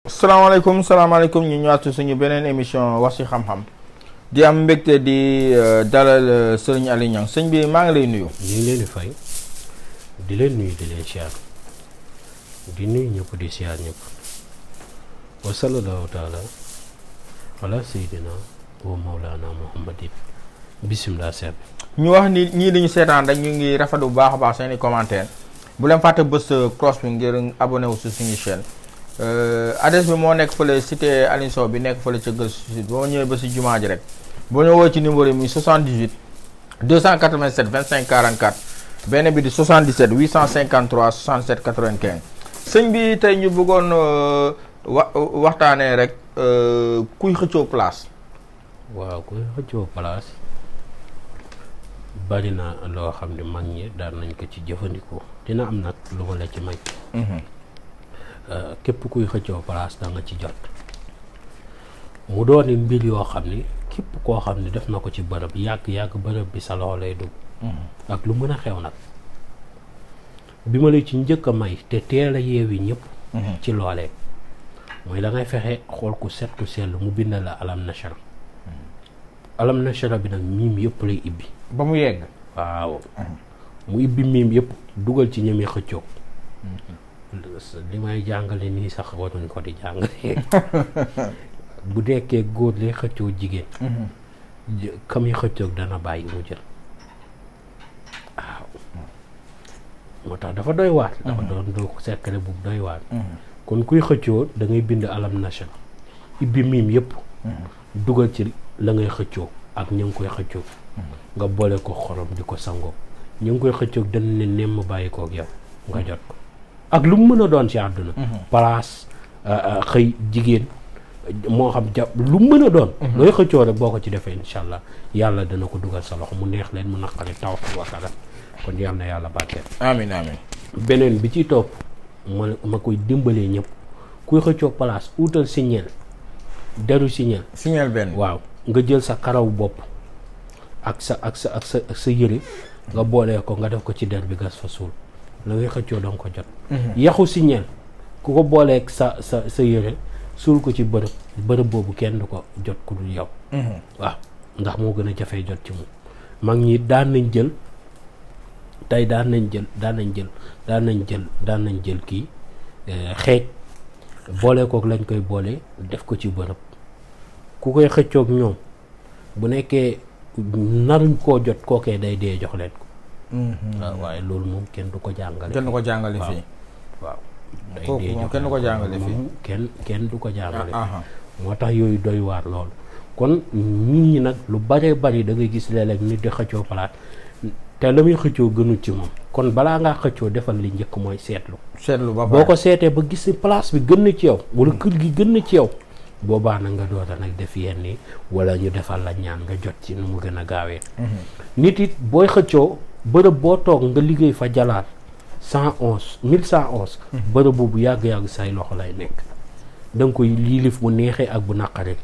salaamaaleykum ñu ñëwaat suñu beneen émission wax ci xam-xam di am mbégte di dalal sëriñ Aliou Niang sëñ bi maa ngi lay nuyu. ñu ngi leen di fay di leen nuyu di leen siyaar di nuyu ñëpp di siyaar ñëpp wa sallallahu taala ala sayyidina wa mawlana muhammadin bismillah seet ñu wax ni ñii dañu seetaan rek ñu ngi rafet bu baax a baax seeni commentaire bu leen fàtte bës cloche bi ngir abonné wu si suñu chaîne. Adresse bi moo nekk fële cité Aline Sow bi nekk fële ca Gël Sud boo ñëwee ba si jumaa ji rek boo ñëwoo ci numéro yi muy 78 287 25 44 benn bi di 77 853 67 95 sëñ bi tey ñu bëggoon waxtaanee rek kuy xëccoo place. waaw kuy xëccoo place bari na loo xam ne mag ñi daan nañ ko ci jëfandikoo dina am nag lu ma la ci may. képp kuy xëccoo place da nga ci jot mu dooni mbir yoo xam ni képp koo xam ne def na ko ci bërëb yàgg bërëb bi sa loxo lay dugg. ak lu mën a xew nag bi ma la ci njëkk a may te teel a yeewi ñëpp. ci loolee mooy da ngay fexe xool ku set ku sell mu bind la alam nashara. alam nashara bi nag miim yëpp lay ibbi. ba mu yegg. waaw mu ibbi miim yëpp dugal ci ñemi xëccoo. li may jàngale nii sax waruñ ko di jàngale bu dekkee góor lay xëccoo jigéen kam yi xëccoog dana bàyyi mu jël waaw moo tax dafa doy waar dafa doon doo secret bu doy waar kon kuy xëccoo da ngay bind alam nashar ibbi miim yëpp dugal ci la ngay xëccoo ak ñu ngi koy xëccoo nga boole ko xorom di ko sangoo ñu ngi koy xëccoog dana ne nemm bàyyi koog yow nga jot ko ak lu mu mën a doon ci àdduna place xëy jigéen moo xam jàpp lu mu mën a doon looy xëccoo rek boo ko ci defee incha allah yàlla dana ko dugal sa loxo mu neex leen mu naqari taw wakala kon yal na yàlla barkeel amiin amiin beneen bi ci topp ma koy dimbalee ñëpp kuy xëccoo place utal signal deru signal benn waaw nga jël sa karaw bopp ak sa yëre nga boolee ko nga def ko ci der bi gas fa suul la ngay xëccoo danga ko jot yaxu signal ku ko booleeg sa yére suul ko ci bërëb boobu kenn du ko jot ku dul yow waaw ndax moo gën a jafee jot ci moom mag ñi daan nañ jël kii xeej boole kook lañ koy boole def ko ci bërëb ku koy xëccoog ñoom bu nekkee naruñ koo jot kookee day dee jox leen ko waaw waaye loolu moom kenn du ko jàngale fii waaw kenn du ko jàngale fii kenn du ko jàngale moo tax yooyu doy waar loolu kon nit ñi nag lu bari da ngay gis léeg-léeg nit di xëccoo palaat te la muy xëccoo gënul ci moom kon balaa ngaa xëccoo defal li njëkk mooy seetlu ba boo ko seetee ba gis place bi gën na ci yow wala kër gi gën na ci yow boobaa nag nga doota nag def yenn yi wala ñu defal la ñaan nga jot ci nu mu gën a gaawee nit it booy xëccoo bërëb boo toog nga liggéey fa jalaat 1111 bërëb boobu yàgg-yàgg say loxo lay nekk da nga koy liilif bu neexee ak bu naqaree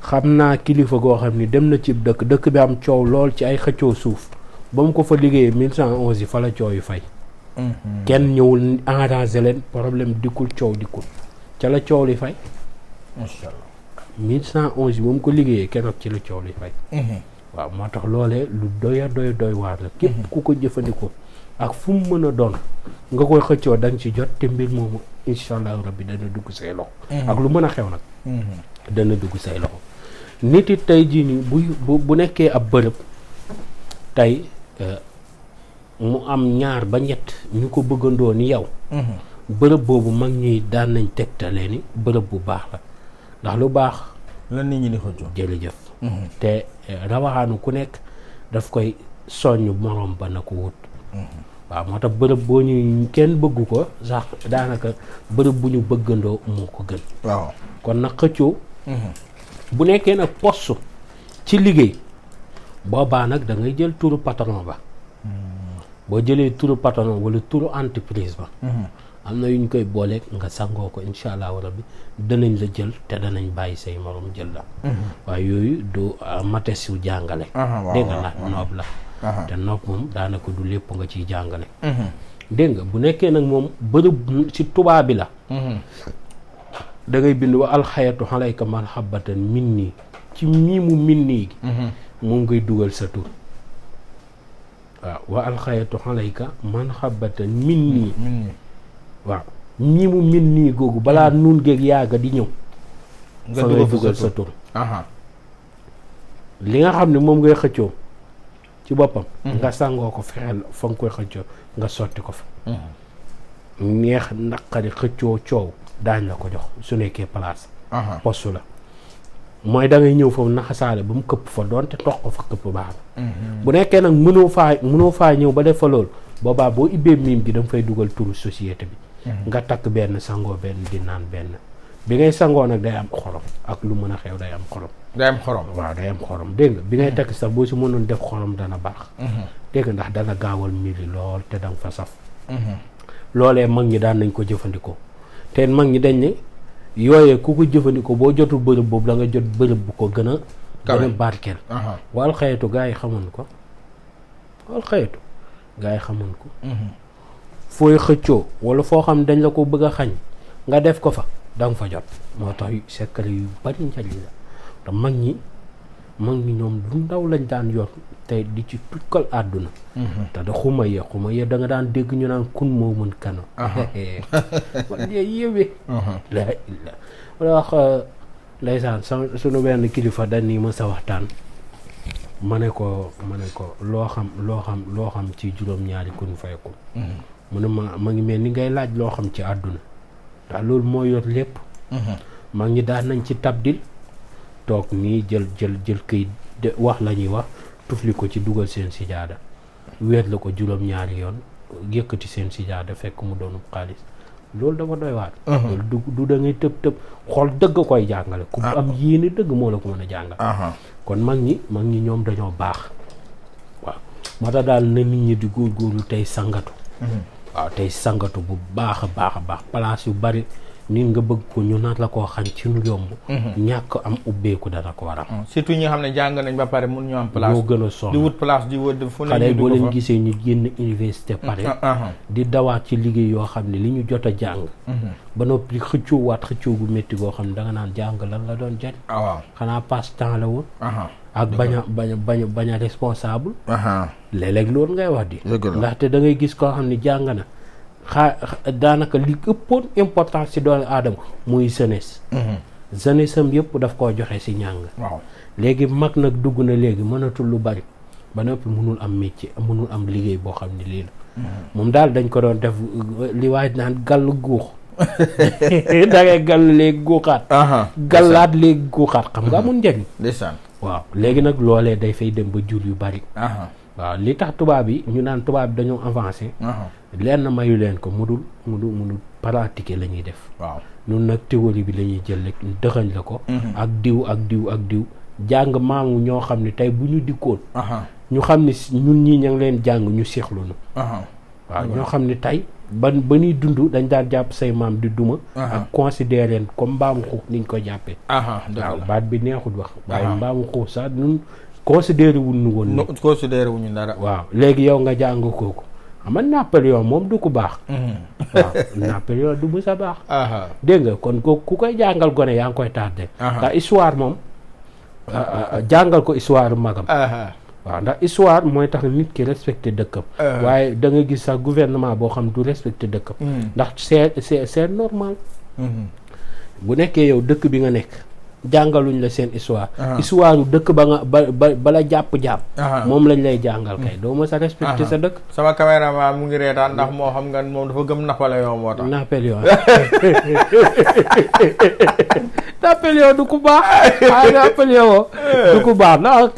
xam naa kilifa goo xam ni dem na ci dëkk bi am coow lool ci ay xëccoo suuf ba mu ko fa liggéeyee 1111 yi fa la coow yu fay kenn ñëwul arrangé leen problème dikkul coow dikkul ca la coow li fay masha Allah 1111 yi ba mu ko liggéeyee keroog ci la coow li fay waaw moo tax loolee lu doy waar la képp ku ko jëfandikoo ak fu mu mën a doon nga koy xëccoo da nga ci jot te mbir moomu incha allahu rabbi dana dugg say loxo ak lu mën a xew nag dana dugg say loxo nit it tey jii nii bu nekkee ab bërëb tey mu am ñaar ba ñett ñu ko bëggandoo ni yow bërëb boobu mag ñuy daan nañ tegtalee ni bërëb bu baax la ndax lu baax la nit ñi di xëccoo jërëjëf te rawaxaanu ku nekk daf koy soññ morom ba na ko wut waaw moo tax bërëb boo ñu kenn bëggu ko sax daanaka bërëb bu ñu bëggandoo moo ko gën. waaw kon nag xëccoo. bu nekkee nag poste ci liggéey boobaa nag da ngay jël turu patron ba. boo jëlee turu patron wala turu entreprise ba. am na yu ñu koy booleeg nga sangoo ko incha allahu rabbi danañ la jël te danañ bàyyi say morom jël la. waaye yooyu du matesiw jàngale. dégg nga ndax noob la. te noob moom daanaka du lépp nga ciy jàngale. dégg nga bu nekkee nag moom bërëb ci tubaab bi la. da ngay bind wa alxayatu xalayka marhabatan minni ci miimu minni gi. moom ngay dugal sa tur. waaw wa alxayatu xalayka marhabatan minni. waaw ñi mu min nii googu balaa nuun géeg yàgga di ñëw nga dugal sa tur li nga xam ne moom ngay xëccoo ci boppam nga sàngoo ko fexeel fa nga koy xëccoo nga sotti ko fa neex naqari xëccoo coow daañ la ko jox su nekkee place postu la mooy da ngay ñëw foofu naxasaale ba mu këpp fa doonte tox ko fa këpp baax bu nekkee nag mënoo faa ñëw ba def fa loolu boobaa boo ibbee miim gi danga fay dugal turu société bi nga takk benn sangoo benn di naan benn bi ngay sangoo nag day am xorom ak lu mën a xew day am xorom. day am xorom waaw day am xorom dégg nga bi ngay takk sax boo si mënoon def xorom dana baax. dégg nga ndax dana gaawal mbiri lool te danga fa saf. loolee mag ñi daan nañ ko jëfandikoo te mag ñi dañ ne yooyee ku ko jëfandikoo boo jotul bërëb boobu da nga jot bërëb bu ko gën a barkeel. wal xayetu gaa yi xamoon ko wal xayetu gaa yi xamoon ko. fooy xëccoo wala foo xam dañ la ko bëgg a xañ nga def ko fa danga fa jot moo tax secret yu bari njariñ la te mag ñi ñoom lu ndaw lañ daan yor te di ci tukkal àdduna te da xuma ye da nga daan dégg ñu naan kun moo mën kano man yéwee la illa wala wax ndeysaan suñu benn kilifa dañ ni ma sa waxtaan ma ne ko loo xam ci juróom-ñaari kun fayku mu ne ma ngi mel ni ngay laaj loo xam ci àdduna ndax loolu moo yor lépp mag ñi daan nañ ci tabdil toog nii jël këyit de wax la ñuy wax tufli ko ci dugal seen sijaada wéet la ko juróom-ñaari yoon yëkkati seen sijaada fekk mu doonu xaalis loolu dafa doy waat loolu du da ngay tëb xool dëgg koy jàngale ku am yéene dëgg moo la ko mën a jàngal kon mag ñi ñoom dañoo baax waaw moo tax daal na nit ñi di góorgóorlu tey sangatu waaw tey sangatu bu baax a baax place yu bari nit nga bëgg ko ñu naat la koo xañ ci lu yomb ñàkk am ubbeeku dana ko waral surtout ñi xam ne jàng nañ ba pare mun ñu am place moo gën a sonn di wut place di wut fu ne xale boo leen gisee ñu génn université pare di dawaat ci liggéey yoo xam ne li ñu jot a jàng ba noppi xëccoo gu métti goo xam ne da nga naan jàng lan la doon jariñ waaw xanaa passe temps la woon ak bañ a responsable léeg-léeg loolu ngay wax di ndaxte da ngay gis koo xam ne jàng na daanaka li ëppoon importance ci doomu aadama muy jeunesse am yëpp daf koo joxe ci njàng waaw léegi mag nag dugg na léegi mënatul lu bari ba noppi mënul am métier mënul am liggéey boo xam ne lii la moom daal dañ ko doon def li waay naan gàll guux da ngay gàll léegi guuxaat gàllaat léegi guuxaat xam nga amul njëriñ ndeysaan waaw léegi nag loolee day fay dem ba jur yu bari waaw li tax tubaab yi ñu naan tubaab bi dañoo avancé lenn mayu leen ko mu dul pratiquer la ñuy def waaw ñun nag théorie bi la ñuy jël rek dëxañ la ko ak diw jàng maamu ñoo xam ne tey bu ñu dikkoon ñu xam ne ñun ñii ña ngi leen jàng ñu seexlu nu waaw ñoo xam ne tey ba ñuy dund dañ daan jàpp say maam di duma ak considérer leen comme mbaamu xuux niñ ko jàppee waaw baat bi neexul wax waaye mbaamu xuux sax ñun considéré wuñu woon considéré wuñu dara waaw léegi yow nga jàng kooku xam Napoléon moom du ko baax waaw Napoléon du mu sa baax dégg nga kon ku koy jàngal gone yaa ngi koy tardé ndax histoire moom jàngal ko histoire magam waaw ndax histoire mooy tax nit ki respecté dëkkam waaye da nga gis sax gouvernement boo xam du respecté dëkkam ndax c'est normal bu nekkee yow dëkk bi nga nekk jàngaluñ la seen histoire. histoire dëkk ba nga bala jàpp-jàpp. moom lañ lay jàngal kay doo ma sa respecté sa dëkk. sama caméraman mu ngi reetaan ndax moo xam nga moom dafa gëm Napoléon moo tax. Napoléon Napoléon du ku baax Napoléon du ku baax ndax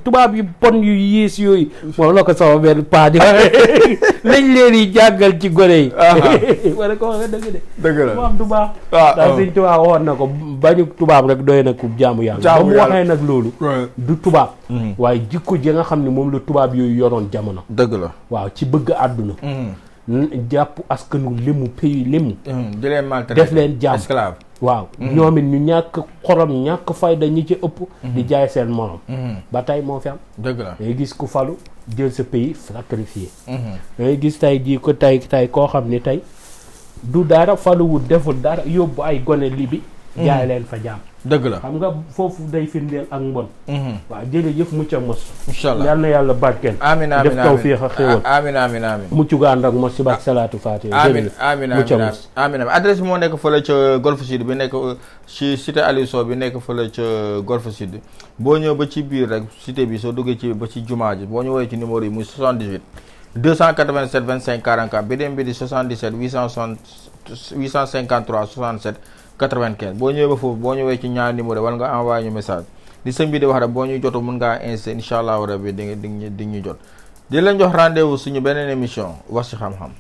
tubaab yu bon yu yées yooyu moom la ko sama benn paa di lañ leen di jàngal ci gone yi. wala ko wax nga dëgg de. dëgg la tubaab du baax. ndax suñ tubaab waxoon na ko bañu tubaab rek doy na ku jaamu yàlla. ba mu waxee nag loolu. du tubaab. waaye jikko ji nga xam ne moom la tubaab yooyu yoroon jamono. dëgg la waaw ci bëgg àdduna. jàpp askanu limu pays limu. di leen maltraité def leen jàmm esclave. waaw ñoom it ñu ñàkk xorom ñàkk fayda ñi ci ëpp. di jaay seen morom. ba tey moo fi am. dëgg la ngay gis ku falu jël sa pays sacrifié. ngay gis tey jii ko tey koo xam ni tey du dara faluwul deful dara yóbbu ay gone libi jaay leen fa jaam. dëgg la xam nga foofu day firndeel ak mbon. waaw jërëjëf mucc ak mos. incha allah yal na yàlla barkeel. amiin amiin def tawfiix ak xéwal. amiin mucc gu ànd ak mos si bak salaatu faatiha. amiin mucc ak mos. amiin adresse bi moo nekk fële ca Golf Sud bi nekk ci cité Aliou Sow bi nekk fële ca Golf Sud boo ñëw ba ci biir rek cité bi soo duggee ci ba ci jumaa ji boo ñu woowee ci numéro yi muy 78 287 25 44 beneen bi di 77 853 67 95 boo ñëwee ba foofu boo ñëwee ci ñaari numéro wala nga envoyé ñu message li sëñ bi di wax rek boo ñu jotu mën ngaa insisté incha allahu rabbi di ñu jot di leen jox rendez-vous suñu beneen émission wax ci xam-xam.